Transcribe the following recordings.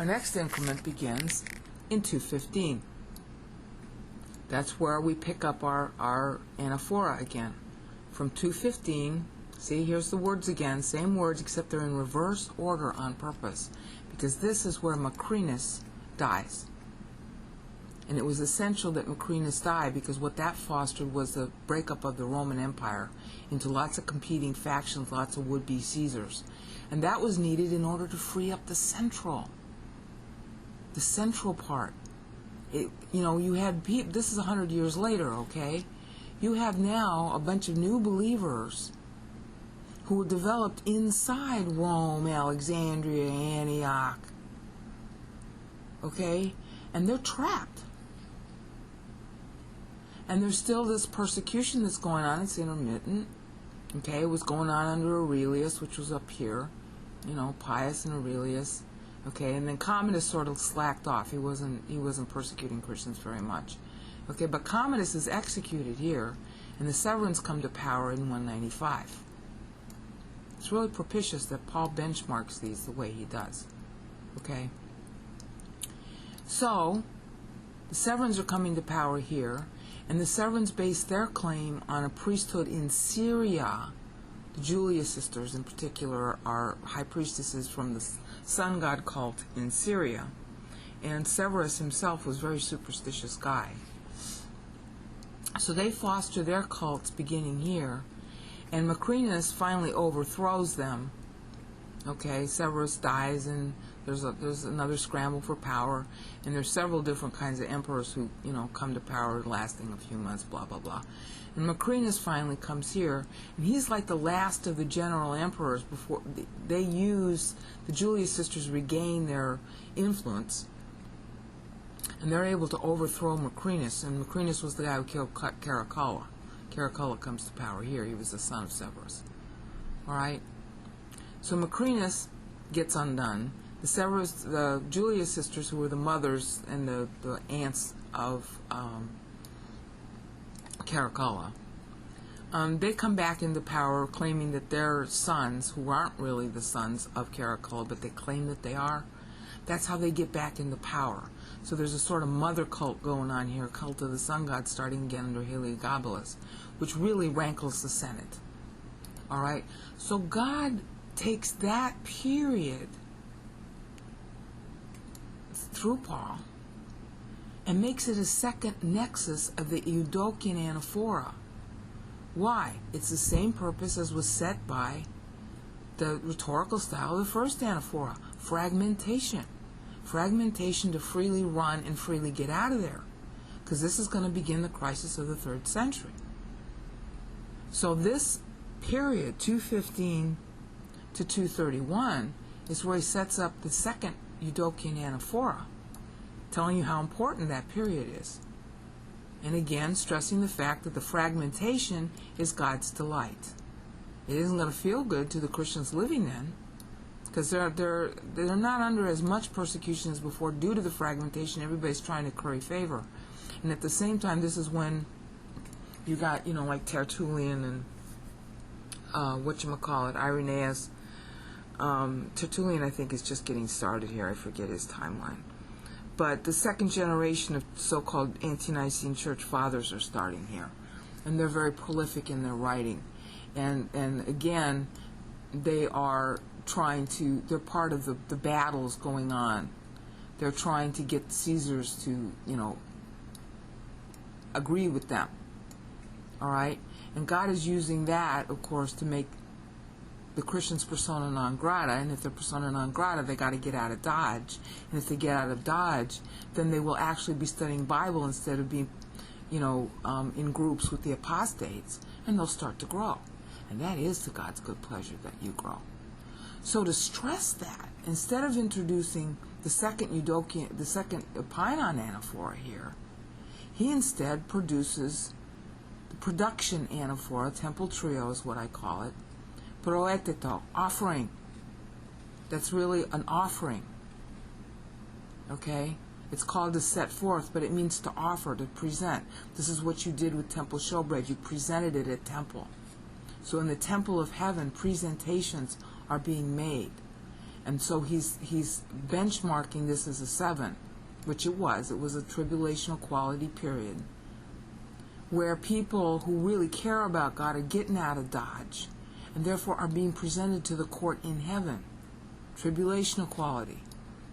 Our next increment begins in 215. That's where we pick up our anaphora again. From 215, see, here's the words again, same words except they're in reverse order on purpose, because this is where Macrinus dies. And it was essential that Macrinus die, because what that fostered was the breakup of the Roman Empire into lots of competing factions, lots of would-be Caesars. And that was needed in order to free up the central part. You had people, this is 100 years later, okay? You have now a bunch of new believers who were developed inside Rome, Alexandria, Antioch, okay? And they're trapped. And there's still this persecution that's going on. It's intermittent. Okay, it was going on under Aurelius, which was up here. Pius and Aurelius. Okay, and then Commodus sort of slacked off. He wasn't persecuting Christians very much. Okay, but Commodus is executed here, and the Severans come to power in 195. It's really propitious that Paul benchmarks these the way he does. Okay? So, the Severans are coming to power here, and the Severans base their claim on a priesthood in Syria. The Julia sisters, in particular, are high priestesses from the sun god cult in Syria. And Severus himself was a very superstitious guy. So they foster their cults beginning here, and Macrinus finally overthrows them. Okay, Severus dies, and there's another scramble for power, and there's several different kinds of emperors who come to power, lasting a few months, blah blah blah. And Macrinus finally comes here, and he's like the last of the general emperors before the Julia sisters regain their influence, and they're able to overthrow Macrinus. And Macrinus was the guy who killed Caracalla. Caracalla comes to power here. He was the son of Severus. All right. So Macrinus gets undone. The Julia sisters, who were the mothers and the aunts of Caracalla, they come back into power, claiming that their sons, who aren't really the sons of Caracalla, but they claim that they are. That's how they get back into power. So there's a sort of mother cult going on here, cult of the sun god, starting again under Heliogabalus, which really rankles the Senate. All right. So God takes that period through Paul and makes it a second nexus of the Eudokian anaphora. Why? It's the same purpose as was set by the rhetorical style of the first anaphora: fragmentation. Fragmentation to freely run and freely get out of there, because this is going to begin the crisis of the 3rd century. So this period, 215 to 231, is where he sets up the second Eudokian anaphora, telling you how important that period is. And again, stressing the fact that the fragmentation is God's delight. It isn't going to feel good to the Christians living then, because they're not under as much persecution as before due to the fragmentation. Everybody's trying to curry favor. And at the same time, this is when you got, like Tertullian and Irenaeus. Tertullian, I think, is just getting started here. I forget his timeline. But the second generation of so-called ante-Nicene church fathers are starting here. And they're very prolific in their writing. And again, they're part of the battles going on. They're trying to get Caesars to, agree with them. All right? And God is using that, of course, to make the Christians persona non grata, and if they're persona non grata, they got to get out of Dodge. And if they get out of Dodge, then they will actually be studying Bible instead of being, in groups with the apostates, and they'll start to grow. And that is to God's good pleasure that you grow. So to stress that, instead of introducing the second Painon anaphora here, he instead produces the production anaphora, temple trio is what I call it, proeteto, offering. That's really an offering. Okay? It's called to set forth, but it means to offer, to present. This is what you did with temple showbread. You presented it at temple. So in the temple of heaven, presentations are being made. And so he's benchmarking this as a 7, which it was. It was a tribulational quality period where people who really care about God are getting out of Dodge and therefore are being presented to the court in heaven. Tribulational quality.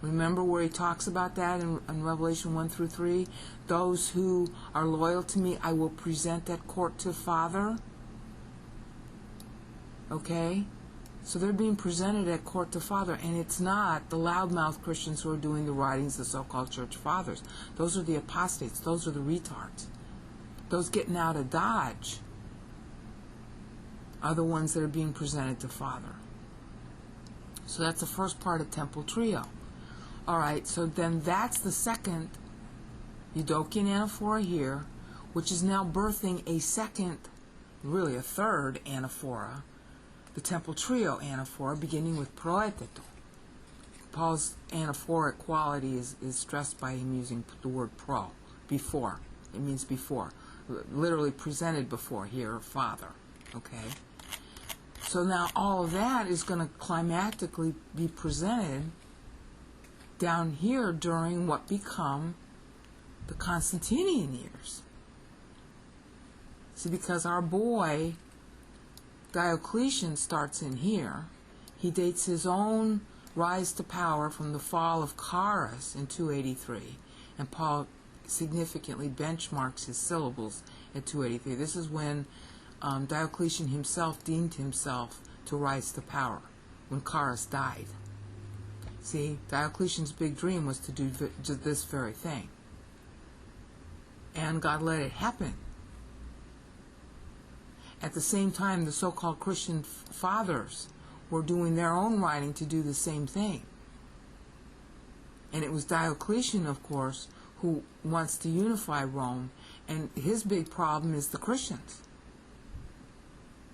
Remember where he talks about that in Revelation 1 through 3? Those who are loyal to me, I will present at court to Father. Okay? So they're being presented at court to Father, and it's not the loudmouth Christians who are doing the writings, the so-called church fathers. Those are the apostates. Those are the retards. Those getting out of Dodge are the ones that are being presented to Father. So that's the first part of Temple Trio. All right, so then that's the second Eudokian anaphora here, which is now birthing a second, really a third anaphora, the Temple Trio anaphora, beginning with proeteto. Paul's anaphoric quality is stressed by him using the word pro, before. It means before. Literally presented before here, Father. Okay? So now all of that is going to climactically be presented down here during what become the Constantinian years. See, because our boy Diocletian starts in here, he dates his own rise to power from the fall of Carus in 283, and Paul significantly benchmarks his syllables at 283. This is when Diocletian himself deemed himself to rise to power, when Carus died. See, Diocletian's big dream was to do this very thing. And God let it happen. At the same time, the so-called Christian fathers were doing their own writing to do the same thing. And it was Diocletian, of course, who wants to unify Rome, and his big problem is the Christians.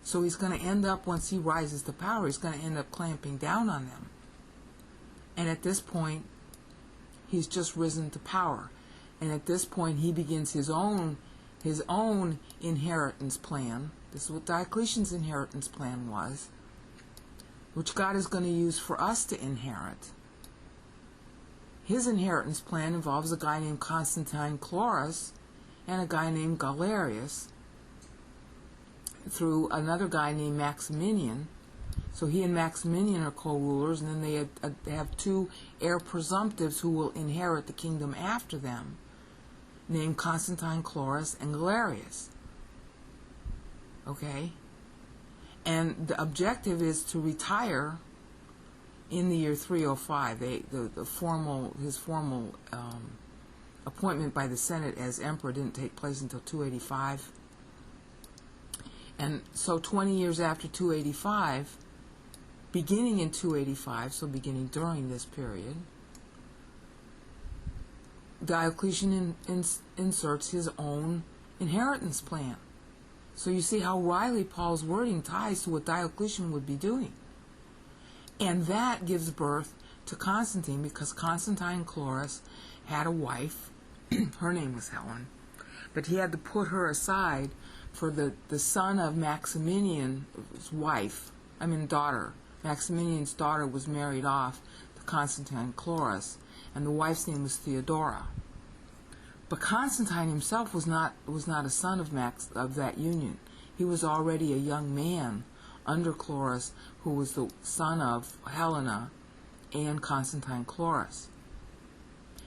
So he's going to end up, once he rises to power, he's going to end up clamping down on them. And at this point, he's just risen to power. And at this point, he begins his own inheritance plan. This is what Diocletian's inheritance plan was, which God is going to use for us to inherit. His inheritance plan involves a guy named Constantine Chlorus and a guy named Galerius through another guy named Maximinian. So he and Maximinian are co-rulers, and then they have two heir presumptives who will inherit the kingdom after them, named Constantine Chlorus and Galerius. Okay? And the objective is to retire in the year 305. His formal appointment by the Senate as emperor didn't take place until 285. And so 20 years after 285, beginning in 285, so beginning during this period, Diocletian inserts his own inheritance plan. So you see how wryly Paul's wording ties to what Diocletian would be doing. And that gives birth to Constantine, because Constantine Chlorus had a wife. Her name was Helen. But he had to put her aside for the son of Maximinian's daughter. Maximinian's daughter was married off to Constantine Chlorus, and the wife's name was Theodora. But Constantine himself was not a son of that union. He was already a young man under Chlorus, who was the son of Helena and Constantine Chlorus.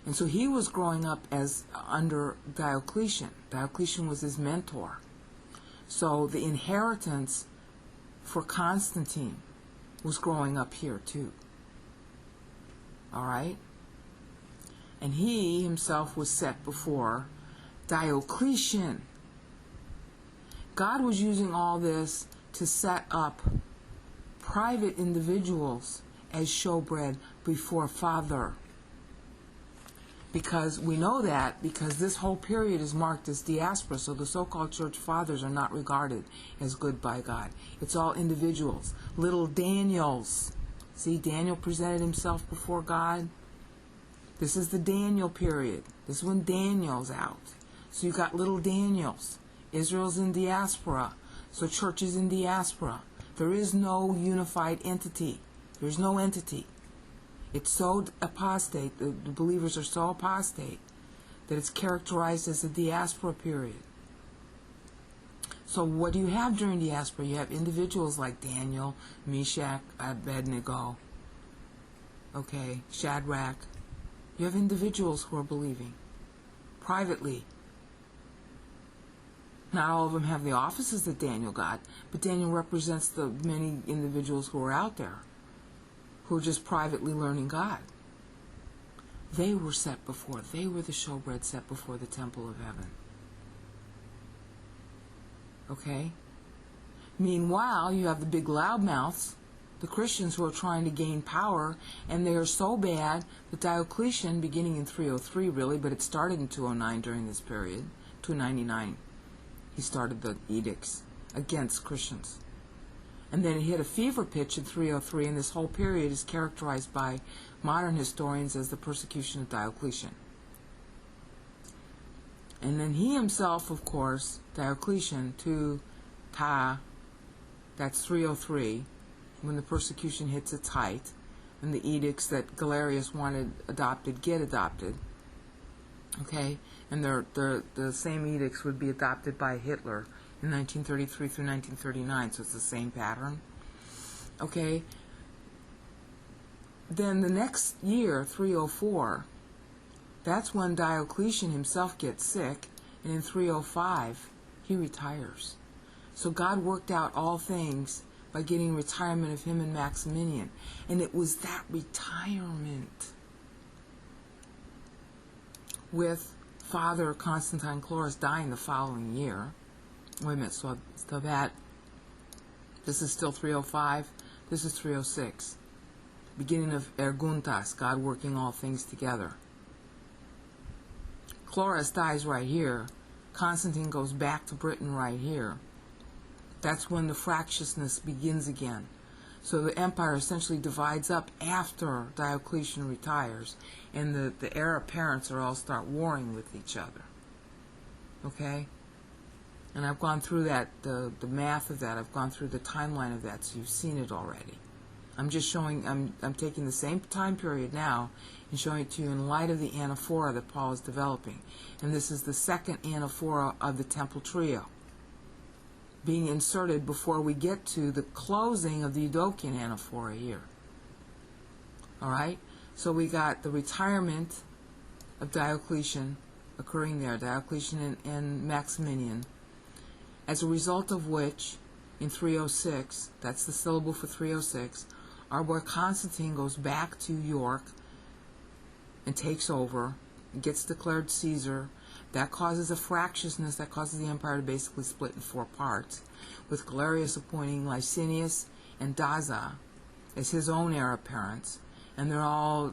And so he was growing up as under Diocletian. Diocletian was his mentor. So the inheritance for Constantine was growing up here too. All right? And he himself was set before Diocletian. God was using all this to set up private individuals as showbread before Father. Because we know that because this whole period is marked as diaspora, so the so-called church fathers are not regarded as good by God. It's all individuals, little Daniels. See, Daniel presented himself before God. This is the Daniel period. This is when Daniel's out. So you got little Daniels. Israel's in diaspora, so church is in diaspora. There is no unified entity. There's no entity. It's so apostate, the believers are so apostate, that it's characterized as a diaspora period. So what do you have during diaspora? You have individuals like Daniel, Meshach, Abednego, okay, Shadrach. You have individuals who are believing privately. Not all of them have the offices that Daniel got, but Daniel represents the many individuals who are out there, who are just privately learning God. They were set before, they were the showbread set before the temple of heaven. Okay? Meanwhile, you have the big loudmouths, the Christians who are trying to gain power, and they are so bad that Diocletian, beginning in 303 really, but it started in 209 during this period, 299, he started the edicts against Christians. And then it hit a fever pitch in 303, and this whole period is characterized by modern historians as the persecution of Diocletian. And then he himself, of course, Diocletian, that's 303, when the persecution hits its height, and the edicts that Galerius wanted adopted get adopted. Okay? And the same edicts would be adopted by Hitler in 1933 through 1939, so it's the same pattern. Okay? Then the next year, 304, that's when Diocletian himself gets sick, and in 305, he retires. So God worked out all things by getting retirement of him and Maximinian. And it was that retirement with Father Constantine Chlorus dying the following year. Wait a minute, so that, this is still 305, this is 306. Beginning of Erguntas, God working all things together. Chlorus dies right here. Constantine goes back to Britain right here. That's when the fractiousness begins again. So the empire essentially divides up after Diocletian retires, and the heir apparents are all start warring with each other. Okay? And I've gone through that, the math of that, I've gone through the timeline of that, so you've seen it already. I'm just showing, I'm taking the same time period now and showing it to you in light of the anaphora that Paul is developing. And this is the second anaphora of the temple trio, being inserted before we get to the closing of the Eudokian anaphora here. Alright? So we got the retirement of Diocletian occurring there, Diocletian and Maximinian, as a result of which, in 306, that's the syllable for 306, our boy Constantine goes back to York and takes over, and gets declared Caesar. That causes a fractiousness, that causes the empire to basically split in four parts, with Galerius appointing Licinius and Daza as his own heir apparents, and they're all,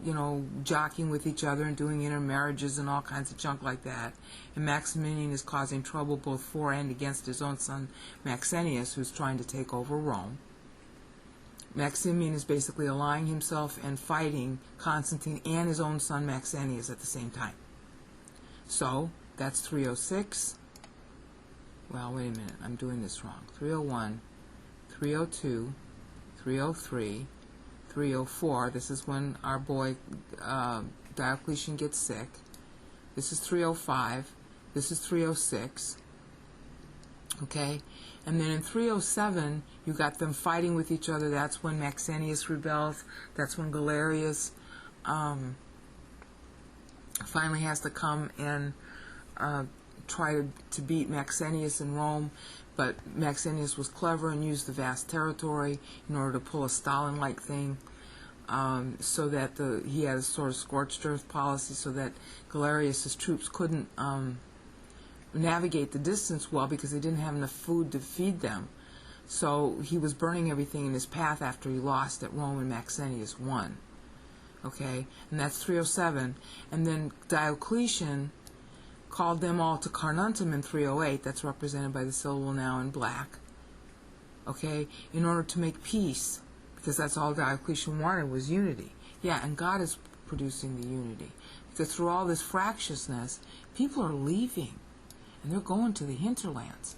jockeying with each other and doing intermarriages and all kinds of junk like that. And Maximinian is causing trouble both for and against his own son Maxentius, who's trying to take over Rome. Maximian is basically allying himself and fighting Constantine and his own son Maxentius at the same time. So, that's 306. Well, wait a minute, I'm doing this wrong. 301, 302, 303, 304. This is when our boy Diocletian gets sick. This is 305. This is 306. Okay? And then in 307, you got them fighting with each other. That's when Maxentius rebels. That's when Galerius finally has to come and try to beat Maxentius in Rome. But Maxentius was clever and used the vast territory in order to pull a Stalin-like thing, so that he had a sort of scorched earth policy, so that Galerius's troops couldn't navigate the distance well because they didn't have enough food to feed them. So he was burning everything in his path after he lost at Rome and Maxentius won. Okay, and that's 307. And then Diocletian called them all to Carnuntum in 308. That's represented by the syllable now in black. Okay, in order to make peace, because that's all Diocletian wanted was unity. Yeah, and God is producing the unity. Because through all this fractiousness, people are leaving, and they're going to the hinterlands.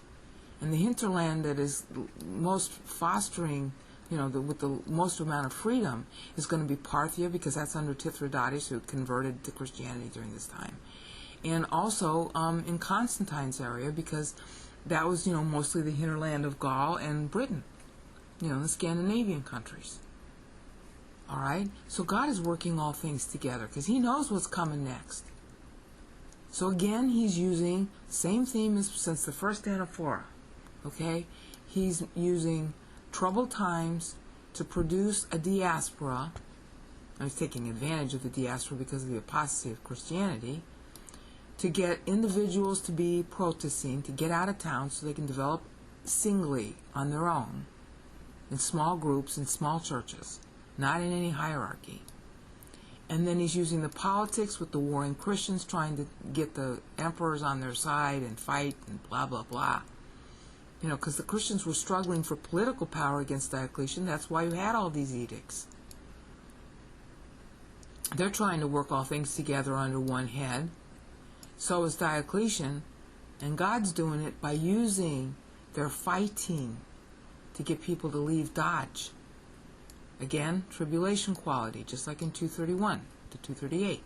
And the hinterland that is most fostering with the most amount of freedom is going to be Parthia, because that's under Mithridates, who converted to Christianity during this time. And also in Constantine's area, because that was, mostly the hinterland of Gaul and Britain, the Scandinavian countries. All right? So God is working all things together because he knows what's coming next. So again, he's using same theme as since the first anaphora. Okay? He's using troubled times to produce a diaspora. He's taking advantage of the diaspora because of the apostasy of Christianity, to get individuals to be protesting, to get out of town so they can develop singly on their own, in small groups, in small churches, not in any hierarchy. And then he's using the politics with the warring Christians, trying to get the emperors on their side and fight and blah, blah, blah. Because the Christians were struggling for political power against Diocletian. That's why you had all these edicts. They're trying to work all things together under one head. So is Diocletian, and God's doing it by using their fighting to get people to leave Dodge. Again, tribulation quality, just like in 231 to 238,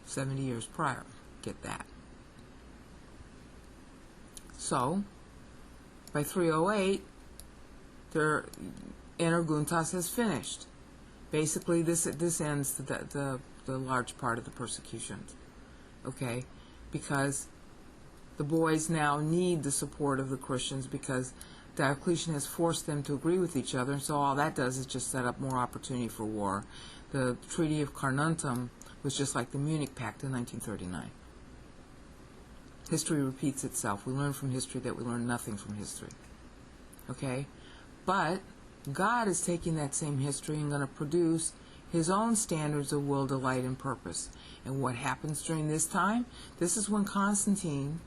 70 years prior. Get that. So, by 308, their Energuntas has finished. Basically, this ends the large part of the persecutions. Okay, because the boys now need the support of the Christians because Diocletian has forced them to agree with each other, and so all that does is just set up more opportunity for war. The Treaty of Carnuntum was just like the Munich Pact in 1939. History repeats itself. We learn from history that we learn nothing from history. Okay? But God is taking that same history and going to produce his own standards of will, delight, and purpose. And what happens during this time? This is when Constantine,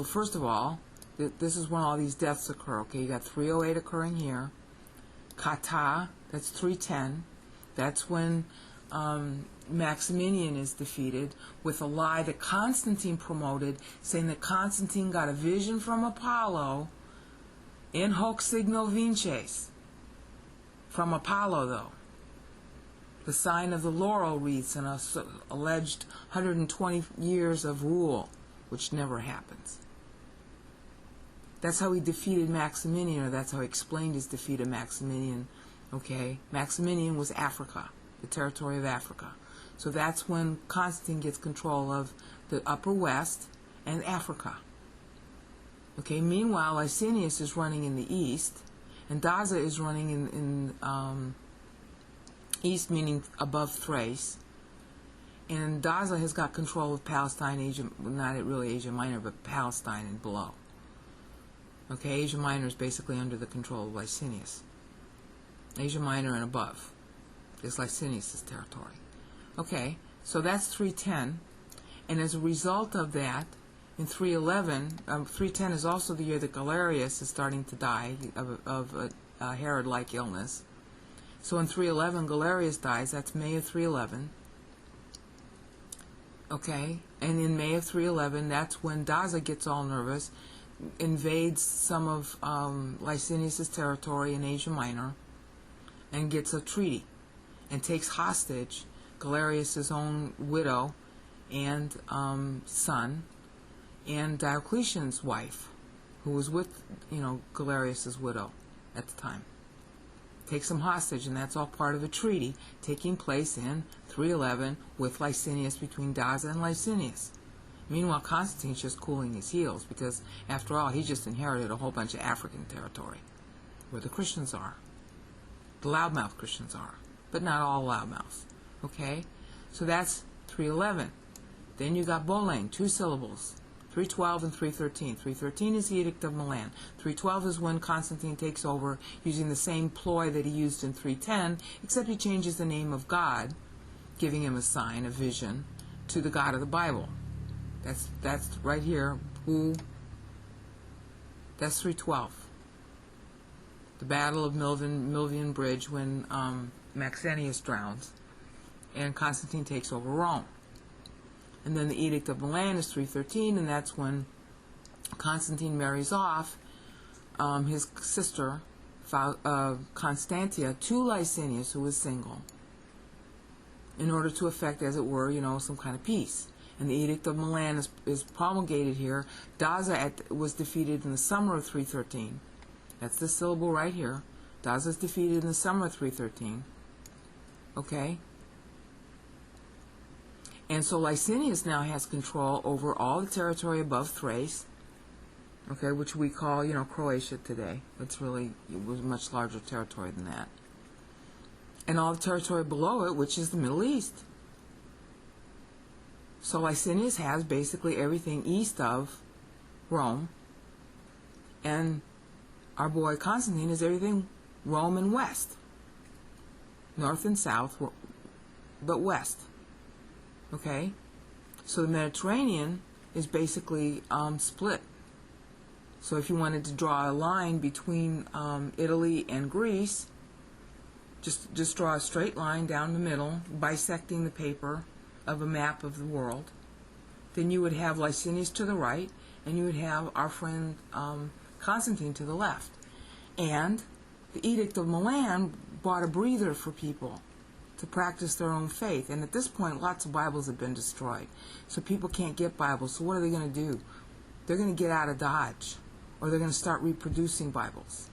first of all, this is when all these deaths occur. Okay, you got 308 occurring here. Kata, that's 310. That's when Maximinian is defeated with a lie that Constantine promoted, saying that Constantine got a vision from Apollo in hoc signo vinces. From Apollo, though. The sign of the laurel wreaths and alleged 120 years of rule, which never happens. That's how he defeated Maximinian, or that's how he explained his defeat of Maximinian. Okay, Maximinian was Africa, the territory of Africa. So that's when Constantine gets control of the Upper West and Africa. Okay, meanwhile, Licinius is running in the east, and Daza is running in east, meaning above Thrace. And Daza has got control of Palestine, Asia, not really Asia Minor, but Palestine and below. Okay, Asia Minor is basically under the control of Licinius. Asia Minor and above is Licinius' territory. Okay, so that's 310. And as a result of that, in 311, 310 is also the year that Galerius is starting to die of a Herod-like illness. So in 311, Galerius dies. That's May of 311. Okay, and in May of 311, that's when Daza gets all nervous, invades some of Licinius' territory in Asia Minor, and gets a treaty, and takes hostage Galerius' own widow and son, and Diocletian's wife, who was with, Galerius' widow at the time. Takes them hostage, and that's all part of a treaty taking place in 311 with Licinius, between Daza and Licinius. Meanwhile, Constantine's just cooling his heels because, after all, he just inherited a whole bunch of African territory where the Christians are. The loudmouth Christians are, but not all loudmouths. Okay? So that's 311. Then you got Pauline, 2 syllables. 312 and 313. 313 is the Edict of Milan. 312 is when Constantine takes over using the same ploy that he used in 310, except he changes the name of God, giving him a sign, a vision, to the God of the Bible. That's right here. That's 312. The Battle of Milvian Bridge, when Maxentius drowns and Constantine takes over Rome. And then the Edict of Milan is 313, and that's when Constantine marries off his sister Constantia to Licinius, who was single, in order to effect, as it were, some kind of peace. And the Edict of Milan is promulgated here. Daza was defeated in the summer of 313. That's the syllable right here. Daza is defeated in the summer of 313. Okay? And so Licinius now has control over all the territory above Thrace, okay, which we call, Croatia today. It was much larger territory than that. And all the territory below it, which is the Middle East. So Licinius has basically everything east of Rome, and our boy Constantine is everything Rome and west. North and south, but west. Okay? So the Mediterranean is basically split. So if you wanted to draw a line between Italy and Greece, just draw a straight line down the middle, bisecting the paper of a map of the world. Then you would have Licinius to the right, and you would have our friend Constantine to the left. And the Edict of Milan brought a breather for people to practice their own faith. And at this point, lots of Bibles have been destroyed. So people can't get Bibles. So what are they going to do? They're going to get out of Dodge, or they're going to start reproducing Bibles.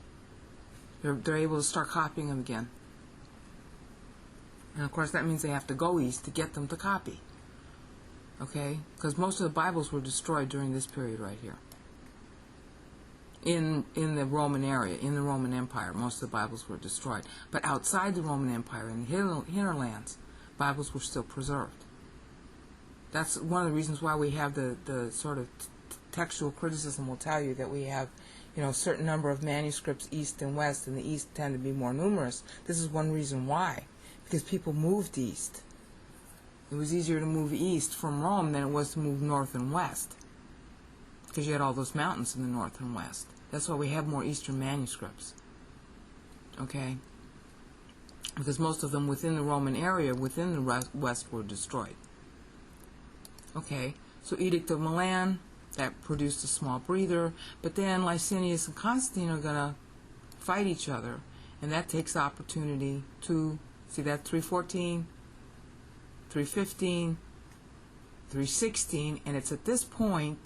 They're able to start copying them again. And of course that means they have to go east to get them to copy. Okay? Because most of the Bibles were destroyed during this period right here. In the Roman area, in the Roman Empire, most of the Bibles were destroyed. But outside the Roman Empire, in the hinterlands, Bibles were still preserved. That's one of the reasons why we have the sort of textual criticism will tell you that we have, a certain number of manuscripts east and west, and the east tend to be more numerous. This is one reason why. Because people moved east. It was easier to move east from Rome than it was to move north and west, because you had all those mountains in the north and west. That's why we have more eastern manuscripts. Okay? Because most of them within the Roman area, within the west, were destroyed. Okay? So Edict of Milan, that produced a small breather, but then Licinius and Constantine are going to fight each other, and that takes opportunity to, see that 314, 315, 316, and it's at this point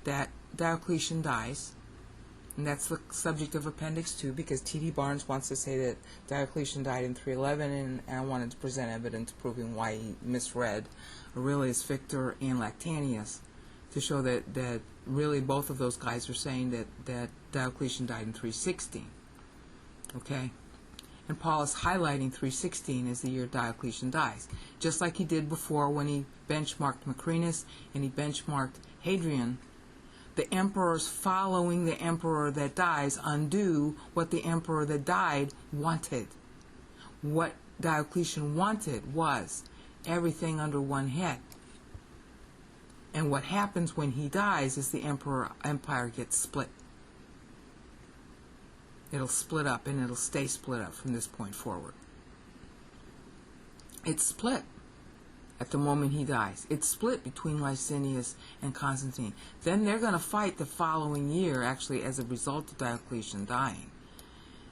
that Diocletian dies, and that's the subject of Appendix 2, because T.D. Barnes wants to say that Diocletian died in 311, and I wanted to present evidence proving why he misread Aurelius Victor and Lactantius, to show that really both of those guys are saying that Diocletian died in 316. Okay? And Paul is highlighting 316 as the year Diocletian dies, just like he did before when he benchmarked Macrinus and he benchmarked Hadrian. The emperors following the emperor that dies undo what the emperor that died wanted. What Diocletian wanted was everything under one head. And what happens when he dies is the empire gets split. It'll split up, and it'll stay split up from this point forward. It's split at the moment he dies. It's split between Licinius and Constantine. Then they're going to fight the following year, actually, as a result of Diocletian dying.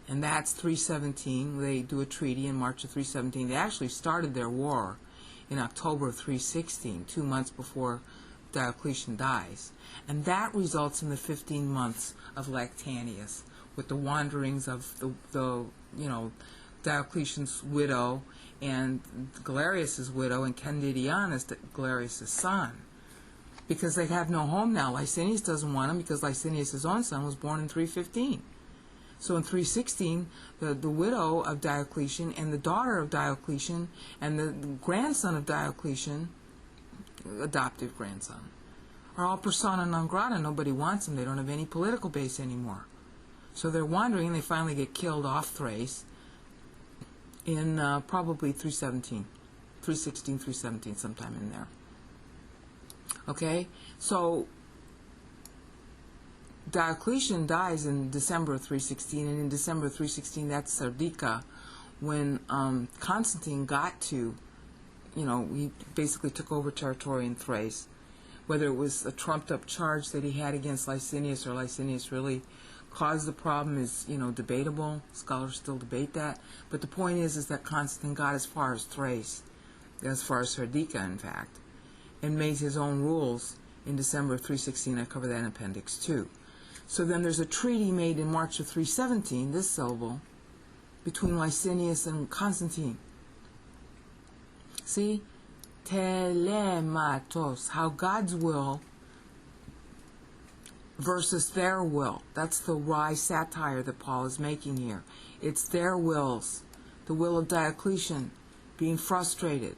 And that's 317. They do a treaty in March of 317. They actually started their war in October of 316, 2 months before Diocletian dies. And that results in the 15 months of Lactantius, with the wanderings of the Diocletian's widow and Galerius' widow, and Candidianus, Galerius' son, because they have no home now. Licinius doesn't want him because Licinius' own son was born in 315. So in 316, the widow of Diocletian and the daughter of Diocletian and the grandson of Diocletian, adoptive grandson, are all persona non grata. Nobody wants them. They don't have any political base anymore. So they're wandering, and they finally get killed off Thrace in probably 316, 317, sometime in there. Okay? So Diocletian dies in December of 316, and in December of 316, that's Sardica, when Constantine got to, he basically took over territory in Thrace. Whether it was a trumped-up charge that he had against Licinius, or Licinius really cause the problem is, debatable. Scholars still debate that. But the point is that Constantine got as far as Thrace, as far as Serdica, in fact, and made his own rules in December of 316. I cover that in Appendix 2. So then there's a treaty made in March of 317, this syllable, between Licinius and Constantine. See? Telematos, how God's will versus their will. That's the wry satire that Paul is making here. It's their wills. The will of Diocletian being frustrated.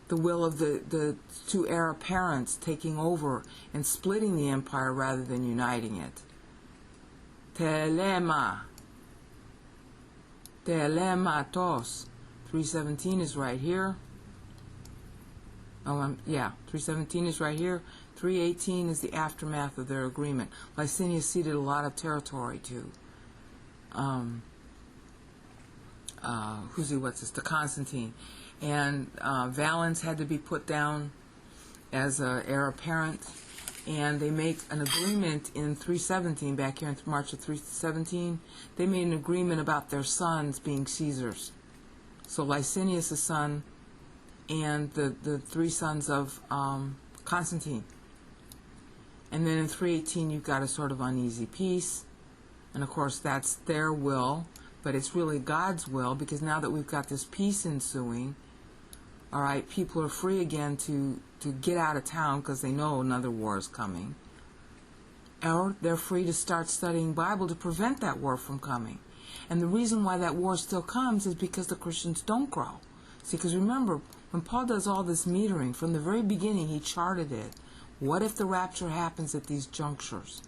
The will of the two heir apparents taking over and splitting the empire rather than uniting it. Telematos. 317 is right here. 317 is right here. 318 is the aftermath of their agreement. Licinius ceded a lot of territory to to Constantine. And Valens had to be put down as an heir apparent. And they make an agreement in 317, back here in March of 317. They made an agreement about their sons being Caesars. So Licinius' son and the three sons of Constantine. And then in 318 you've got a sort of uneasy peace. And of course that's their will, but it's really God's will, because now that we've got this peace ensuing, all right, people are free again to get out of town because they know another war is coming. Or they're free to start studying Bible to prevent that war from coming. And the reason why that war still comes is because the Christians don't grow. See, because remember, when Paul does all this metering, from the very beginning he charted it. What if the rapture happens at these junctures?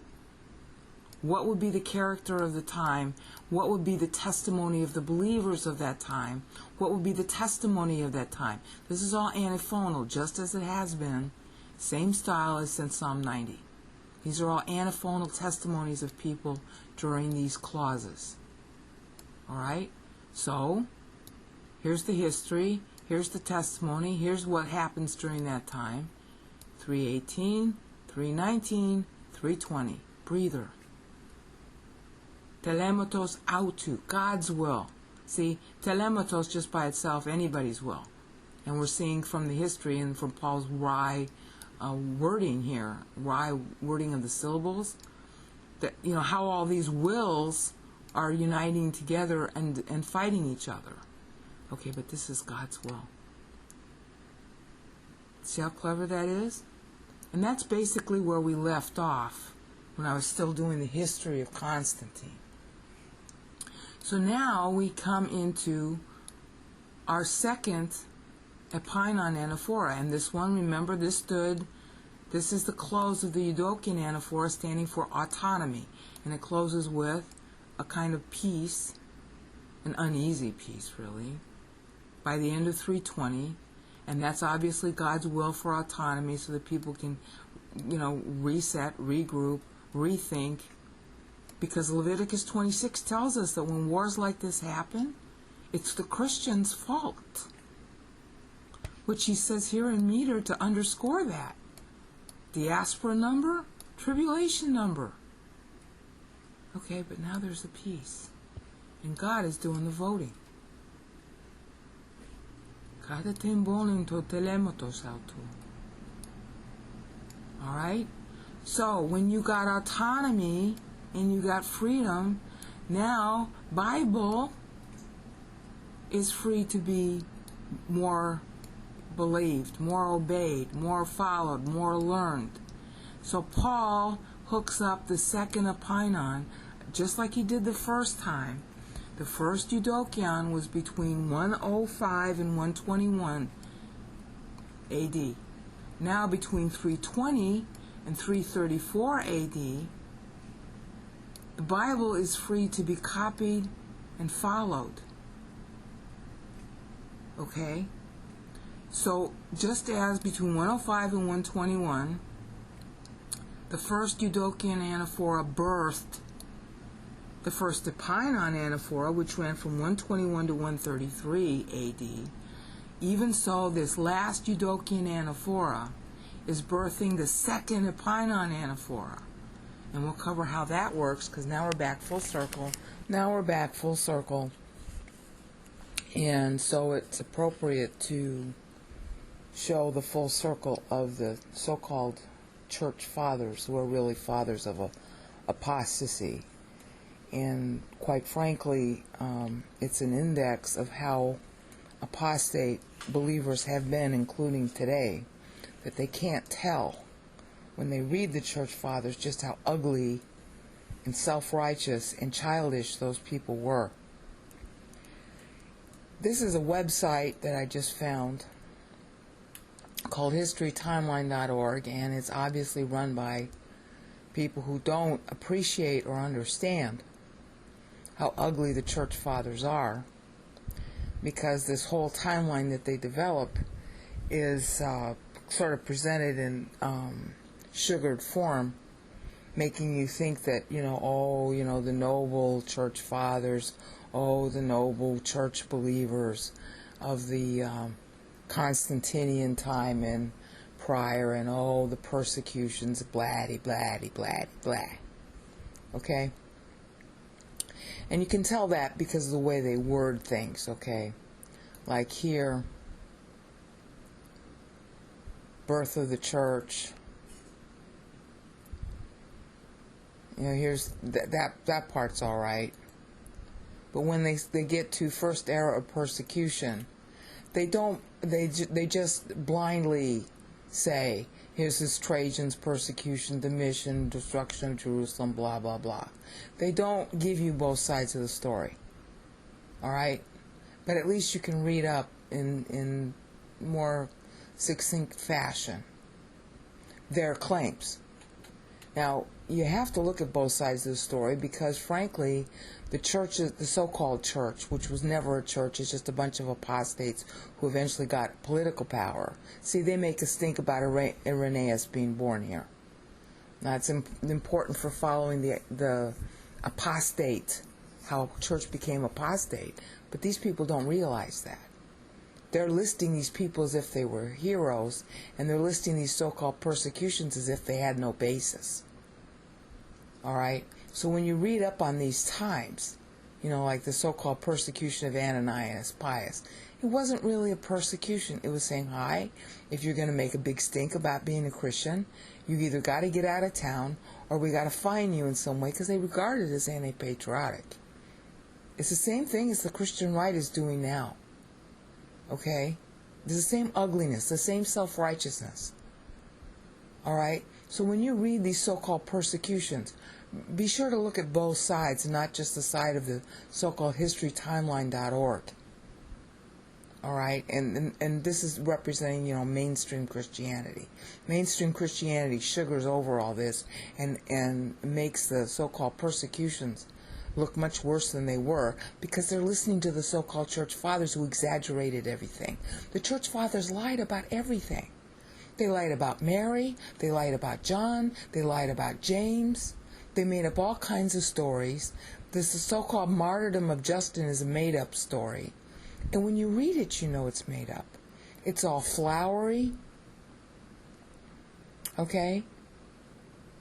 What would be the character of the time? What would be the testimony of the believers of that time? What would be the testimony of that time? This is all anaphonal, just as it has been. Same style as since Psalm 90. These are all anaphonal testimonies of people during these clauses. All right? So, here's the history. Here's the testimony. Here's what happens during that time. 318, 319, 320. Breather. Telematos autou, God's will. See, telematos just by itself, anybody's will. And we're seeing from the history and from Paul's wry wording here, wry wording of the syllables, that how all these wills are uniting together and fighting each other. Okay, but this is God's will. See how clever that is? And that's basically where we left off when I was still doing the history of Constantine. So now we come into our second Epainon anaphora. And this one, remember, this is the close of the Eudokian anaphora, standing for autonomy. And it closes with a kind of peace, an uneasy peace, really, by the end of 320. And that's obviously God's will for autonomy, so that people can, reset, regroup, rethink. Because Leviticus 26 tells us that when wars like this happen, it's the Christians' fault. Which he says here in meter to underscore that. Diaspora number, tribulation number. Okay, but now there's a peace. And God is doing the voting. Kada tembolin to telematos autou. Alright? So, when you got autonomy and you got freedom, now Bible is free to be more believed, more obeyed, more followed, more learned. So Paul hooks up the second Epainon, just like he did the first time. The first Eudokion was between 105 and 121 AD. Now between 320 and 334 AD, the Bible is free to be copied and followed. Okay? So, just as between 105 and 121, the first Eudokian anaphora birthed the first Epainon anaphora, which ran from 121 to 133 AD, even so, this last Eudokian anaphora is birthing the second Epainon anaphora. And we'll cover how that works, because now we're back full circle. And so it's appropriate to show the full circle of the so-called church fathers, who are really fathers of apostasy. And quite frankly, it's an index of how apostate believers have been, including today, that they can't tell when they read the church fathers just how ugly and self-righteous and childish those people were. This is a website that I just found called historytimeline.org, and it's obviously run by people who don't appreciate or understand how ugly the church fathers are, because this whole timeline that they develop is sort of presented in sugared form, making you think that, the noble church fathers, the noble church believers of the Constantinian time and prior, and the persecutions, bladdy, bladdy, bladdy, blah. Okay? And you can tell that because of the way they word things, okay? Like here, birth of the church. Here's that part's all right. But when they get to first era of persecution, they just blindly say, here's this Trajan's persecution, Domitian, destruction of Jerusalem, blah, blah, blah. They don't give you both sides of the story. All right? But at least you can read up in more succinct fashion their claims. Now, you have to look at both sides of the story, because frankly, the church, the so-called church, which was never a church, is just a bunch of apostates who eventually got political power. See, they make us think about Irenaeus being born here. Now, it's important for following the apostate, how church became apostate. But these people don't realize that. They're listing these people as if they were heroes, and they're listing these so-called persecutions as if they had no basis. All right? So when you read up on these times, like the so-called persecution of Ananias, Pius, it wasn't really a persecution. It was saying, hi, if you're going to make a big stink about being a Christian, you either got to get out of town, or we got to fine you in some way, because they regard it as anti-patriotic. It's the same thing as the Christian right is doing now. Okay? There's the same ugliness, the same self-righteousness. All right? So when you read these so-called persecutions, be sure to look at both sides, not just the side of the so-called historytimeline.org. All right? And this is representing, mainstream Christianity. Mainstream Christianity sugars over all this and makes the so-called persecutions look much worse than they were, because they're listening to the so-called church fathers who exaggerated everything. The church fathers lied about everything. They lied about Mary, they lied about John, they lied about James. They made up all kinds of stories. This so-called martyrdom of Justin is a made-up story. And when you read it, you know it's made up. It's all flowery. Okay?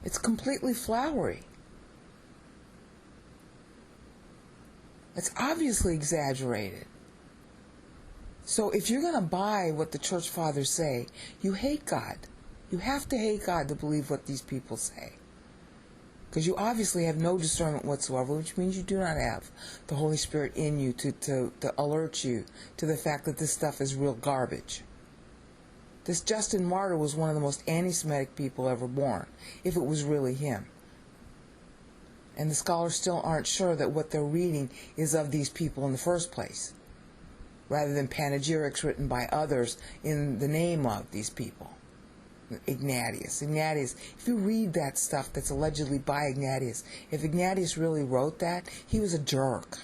It's completely flowery. It's obviously exaggerated. So if you're going to buy what the church fathers say, you hate God. You have to hate God to believe what these people say. Because you obviously have no discernment whatsoever, which means you do not have the Holy Spirit in you to alert you to the fact that this stuff is real garbage. This Justin Martyr was one of the most anti-Semitic people ever born, if it was really him. And the scholars still aren't sure that what they're reading is of these people in the first place, rather than panegyrics written by others in the name of these people. Ignatius, if you read that stuff that's allegedly by Ignatius, if Ignatius really wrote that, he was a jerk,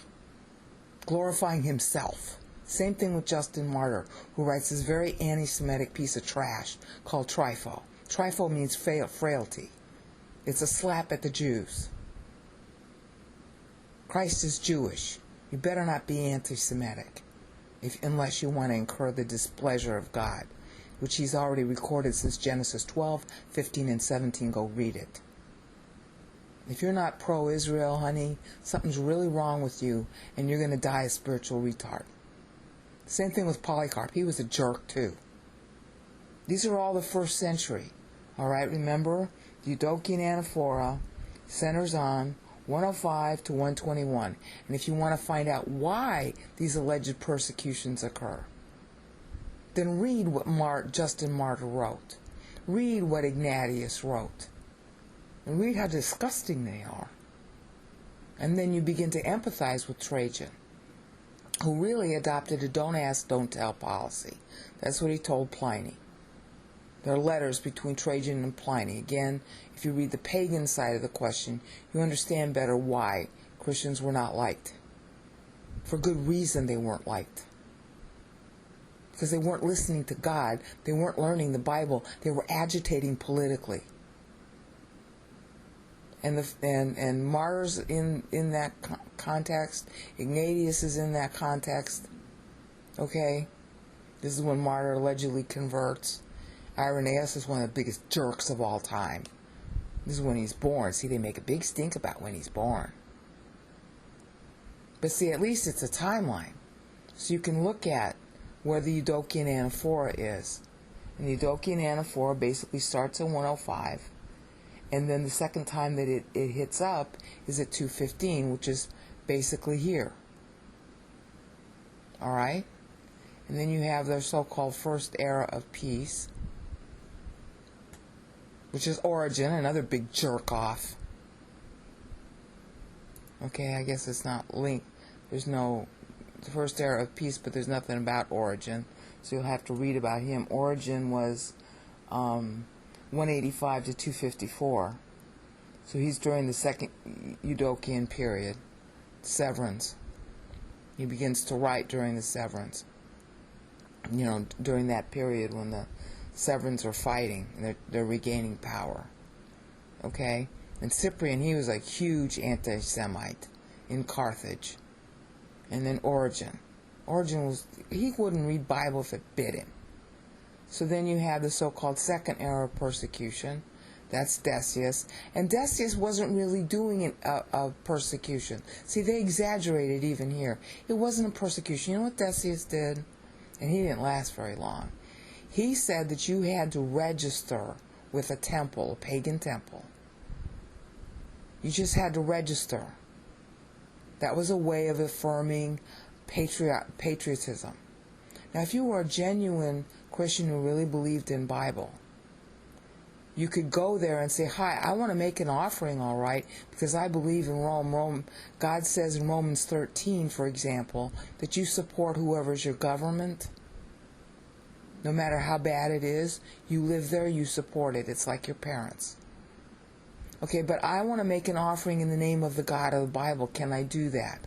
glorifying himself. Same thing with Justin Martyr, who writes this very anti-Semitic piece of trash called Trypho. Trypho means frailty. It's a slap at the Jews. Christ is Jewish. You better not be anti-Semitic unless you want to incur the displeasure of God, which he's already recorded since Genesis 12, 15, and 17. Go read it. If you're not pro-Israel, honey, something's really wrong with you, and you're going to die a spiritual retard. Same thing with Polycarp. He was a jerk, too. These are all the first century. All right, remember, the Eudokian anaphora centers on 105 to 121. And if you want to find out why these alleged persecutions occur, then read what Justin Martyr wrote. Read what Ignatius wrote. And read how disgusting they are. And then you begin to empathize with Trajan, who really adopted a don't ask, don't tell policy. That's what he told Pliny. There are letters between Trajan and Pliny. Again, if you read the pagan side of the question, you understand better why Christians were not liked. For good reason they weren't liked. Because they weren't listening to God. They weren't learning the Bible. They were agitating politically. And Martyr's in that context. Ignatius is in that context. Okay? This is when Martyr allegedly converts. Irenaeus is one of the biggest jerks of all time. This is when he's born. See, they make a big stink about when he's born. But see, at least it's a timeline. So you can look at where the Eudokian anaphora is. And the Eudokian anaphora basically starts at 105. And then the second time that it hits up is at 215, which is basically here. All right? And then you have their so-called first era of peace, which is Origen, another big jerk-off. Okay, I guess it's not linked. There's no the first era of peace, but there's nothing about Origen, so you'll have to read about him. Origen was 185 to 254, so he's during the second Eudokian period, Severans. He begins to write during the Severans. You know, during that period when the Severans are fighting and they're regaining power. Okay? And Cyprian, he was a huge anti-Semite in Carthage. And then Origen. He wouldn't read Bible if it bit him. So then you have the so-called second era of persecution. That's Decius. And Decius wasn't really doing a persecution. See, they exaggerated even here. It wasn't a persecution. You know what Decius did? And he didn't last very long. He said that you had to register with a temple, a pagan temple. You just had to register. That was a way of affirming patriotism. Now, if you were a genuine Christian who really believed in Bible, you could go there and say, hi, I want to make an offering, all right, because I believe in Rome. God says in Romans 13, for example, that you support whoever's your government. No matter how bad it is, you live there, you support it. It's like your parents. Okay, but I want to make an offering in the name of the God of the Bible. Can I do that?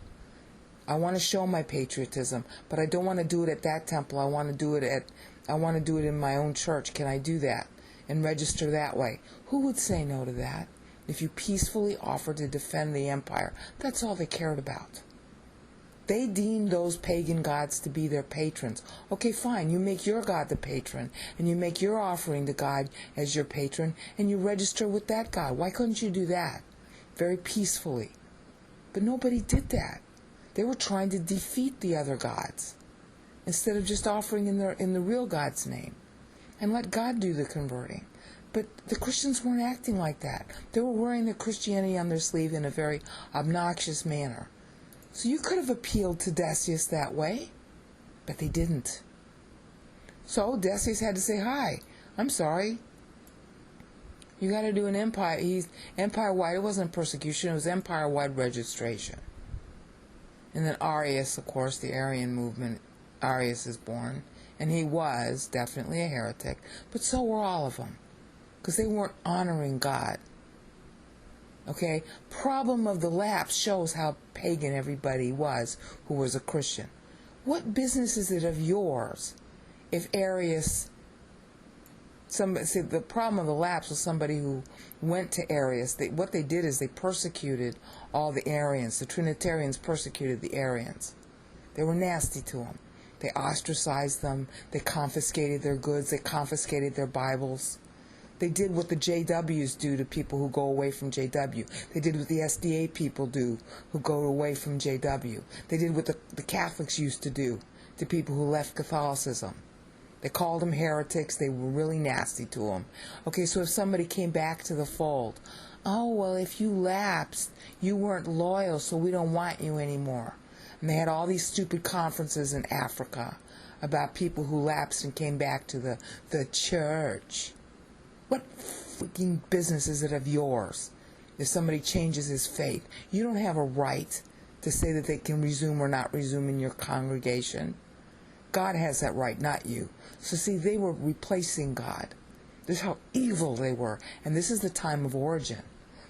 I want to show my patriotism, but I don't want to do it at that temple. I want to do it in my own church. Can I do that? And register that way. Who would say no to that? If you peacefully offered to defend the empire, that's all they cared about. They deemed those pagan gods to be their patrons. Okay, fine, you make your God the patron, and you make your offering to God as your patron, and you register with that God. Why couldn't you do that? Very peacefully. But nobody did that. They were trying to defeat the other gods, instead of just offering in the real God's name, and let God do the converting. But the Christians weren't acting like that. They were wearing their Christianity on their sleeve in a very obnoxious manner. So you could have appealed to Decius that way, but they didn't. So Decius had to say, hi, I'm sorry. You got to do an empire. Empire-wide. It wasn't persecution. It was empire-wide registration. And then Arius, of course, the Arian movement. Arius is born. And he was definitely a heretic. But so were all of them. Because they weren't honoring God. Okay? Problem of the lapse shows how pagan everybody was who was a Christian. What business is it of yours if Arius... See, the problem of the lapse was somebody who went to Arius. What they did is they persecuted all the Arians. The Trinitarians persecuted the Arians. They were nasty to them. They ostracized them. They confiscated their goods. They confiscated their Bibles. They did what the JWs do to people who go away from JW. They did what the SDA people do who go away from JW. They did what the Catholics used to do to people who left Catholicism. They called them heretics. They were really nasty to them. Okay, so if somebody came back to the fold, oh, well, if you lapsed, you weren't loyal, so we don't want you anymore. And they had all these stupid conferences in Africa about people who lapsed and came back to the church. What freaking business is it of yours if somebody changes his faith? You don't have a right to say that they can resume or not resume in your congregation. God has that right, not you. So see, they were replacing God. This is how evil they were. And this is the time of origin.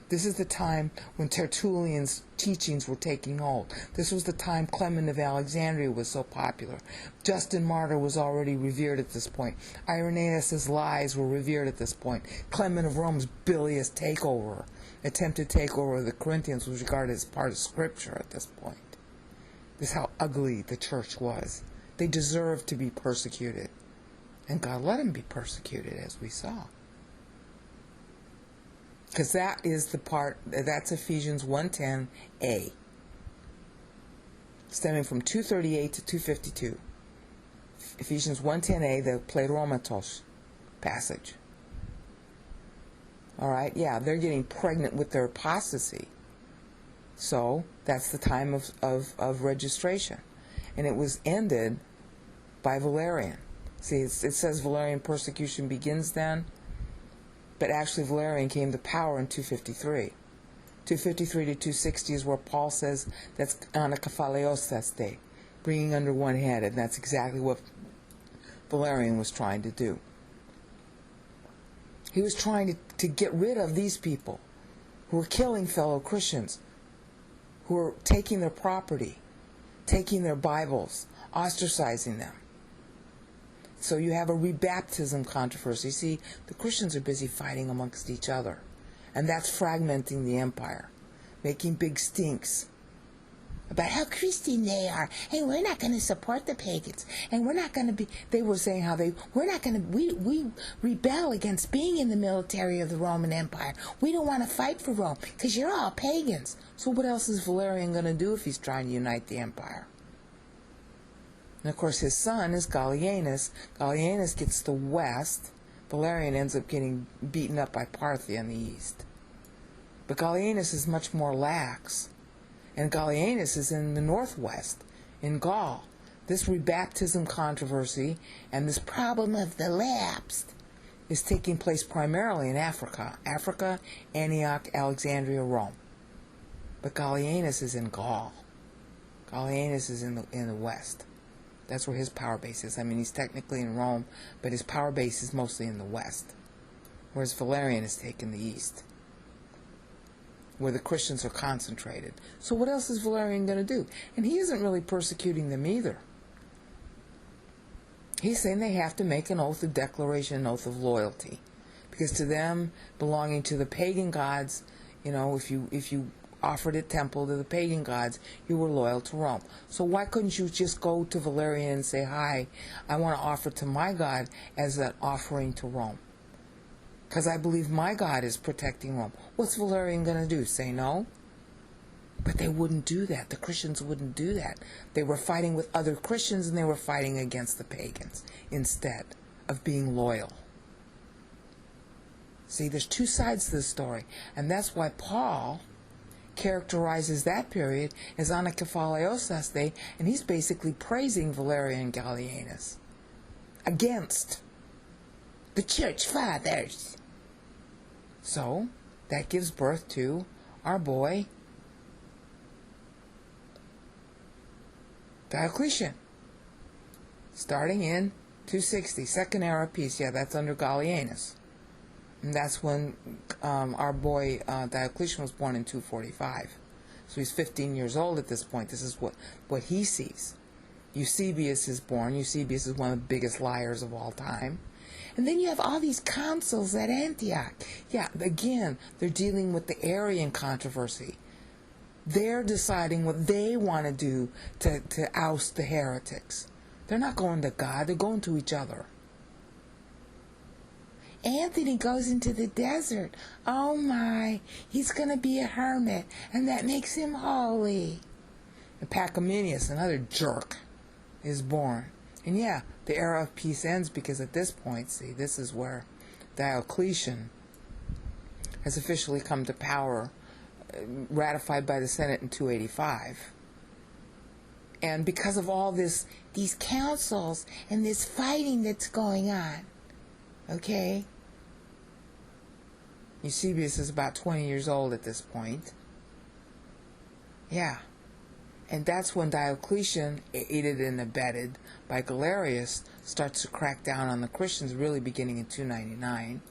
This is the time when Tertullian's teachings were taking hold. This was the time Clement of Alexandria was so popular. Justin Martyr was already revered at this point. Irenaeus' lies were revered at this point. Clement of Rome's bilious takeover, attempted takeover of the Corinthians, was regarded as part of Scripture at this point. This is how ugly the church was. They deserved to be persecuted. And God let them be persecuted, as we saw. Because that is the part, that's Ephesians 1:10a, stemming from 238 to 252. Ephesians 1:10a, the Pleroma passage. All right, yeah, they're getting pregnant with their apostasy. So that's the time of registration. And it was ended by Valerian. See, it says Valerian persecution begins then, but actually Valerian came to power in 253. 253 to 260 is where Paul says that's anaphora, bringing under one head, and that's exactly what Valerian was trying to do. He was trying to get rid of these people who were killing fellow Christians, who were taking their property, taking their Bibles, ostracizing them. So you have a rebaptism controversy. See, the Christians are busy fighting amongst each other. And that's fragmenting the empire, making big stinks about how Christian they are. Hey, we're not going to support the pagans. And we're not going to be, they were saying how we're not going to, we rebel against being in the military of the Roman Empire. We don't want to fight for Rome because you're all pagans. So what else is Valerian going to do if he's trying to unite the empire? And of course his son is Gallienus. Gallienus gets the west. Valerian ends up getting beaten up by Parthia in the east. But Gallienus is much more lax. And Gallienus is in the northwest, in Gaul. This rebaptism controversy and this problem of the lapsed is taking place primarily in Africa. Africa, Antioch, Alexandria, Rome. But Gallienus is in Gaul. Gallienus is in the west. That's where his power base is. I mean, he's technically in Rome, but his power base is mostly in the west. Whereas Valerian is taken the east, where the Christians are concentrated. So what else is Valerian going to do? And he isn't really persecuting them either. He's saying they have to make an oath of declaration, an oath of loyalty. Because to them, belonging to the pagan gods, you know, if you offered a temple to the pagan gods, you were loyal to Rome. So why couldn't you just go to Valerian and say, hi, I want to offer to my God as an offering to Rome? Because I believe my God is protecting Rome. What's Valerian going to do? Say no? But they wouldn't do that. The Christians wouldn't do that. They were fighting with other Christians and they were fighting against the pagans instead of being loyal. See, there's two sides to this story. And that's why Paul characterizes that period as anaphora, and he's basically praising Valerian Gallienus against the church fathers. So that gives birth to our boy Diocletian, starting in 260, Second Era Peace. Yeah, that's under Gallienus. And that's when our boy Diocletian was born in 245. So he's 15 years old at this point. This is what he sees. Eusebius is born. Eusebius is one of the biggest liars of all time. And then you have all these consuls at Antioch. Yeah, again, they're dealing with the Arian controversy. They're deciding what they want to do to oust the heretics. They're not going to God. They're going to each other. Anthony goes into the desert. Oh my, he's going to be a hermit, and that makes him holy. And Pachymenes, another jerk, is born. And yeah, the era of peace ends because at this point, see, this is where Diocletian has officially come to power, ratified by the Senate in 285. And because of all these councils and this fighting that's going on, okay? Eusebius is about 20 years old at this point. Yeah. And that's when Diocletian, aided and abetted by Galerius, starts to crack down on the Christians, really beginning in 299.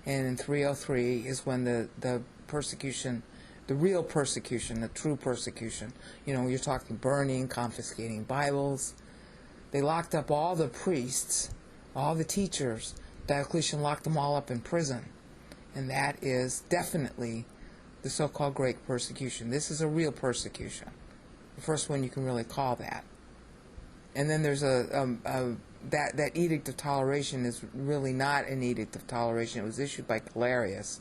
And in 303 is when the persecution, the real persecution, the true persecution, you're talking burning, confiscating Bibles. They locked up all the priests, all the teachers. Diocletian locked them all up in prison. And that is definitely the so-called Great Persecution. This is a real persecution. The first one you can really call that. And then there's that edict of toleration is really not an edict of toleration. It was issued by Galerius,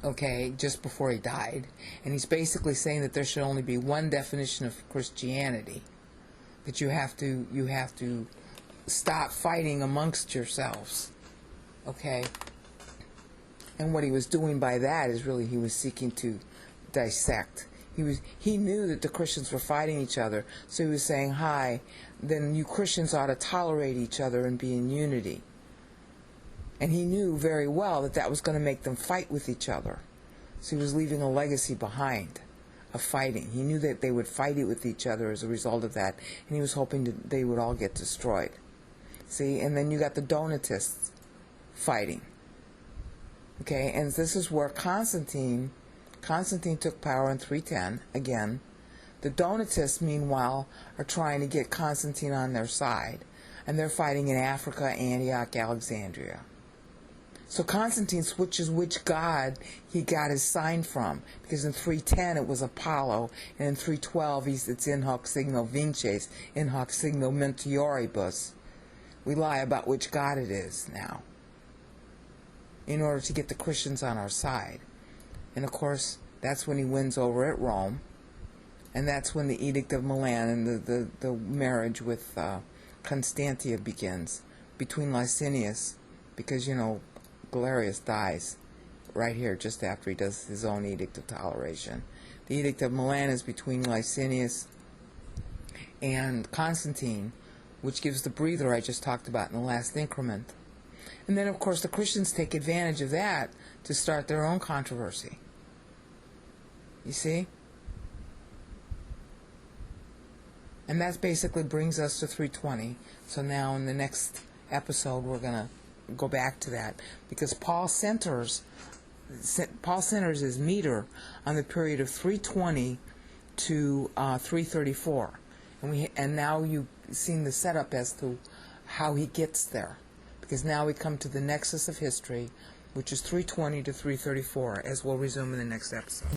okay, just before he died. And he's basically saying that there should only be one definition of Christianity, that you have to stop fighting amongst yourselves, okay? And what he was doing by that is really he was seeking to dissect. He knew that the Christians were fighting each other, so he was saying, hi, then you Christians ought to tolerate each other and be in unity. And he knew very well that that was going to make them fight with each other. So he was leaving a legacy behind of fighting. He knew that they would fight it with each other as a result of that, and he was hoping that they would all get destroyed. See, and then you got the Donatists fighting. Okay, and this is where Constantine took power in 310, again. The Donatists, meanwhile, are trying to get Constantine on their side, and they're fighting in Africa, Antioch, Alexandria. So Constantine switches which god he got his sign from, because in 310 it was Apollo, and in 312 it's in hoc signo vinces, in hoc signo mentioribus. We lie about which god it is now, in order to get the Christians on our side. And of course, that's when he wins over at Rome, and that's when the Edict of Milan and the marriage with Constantia begins, between Licinius, because, Galerius dies right here just after he does his own Edict of Toleration. The Edict of Milan is between Licinius and Constantine, which gives the breather I just talked about in the last increment. And then, of course, the Christians take advantage of that to start their own controversy. You see? And that basically brings us to 320. So now in the next episode we're going to go back to that, because Paul centers his meter on the period of 320 to 334. And now you've seen the setup as to how he gets there, because now we come to the nexus of history, which is 320 to 334, as we'll resume in the next episode.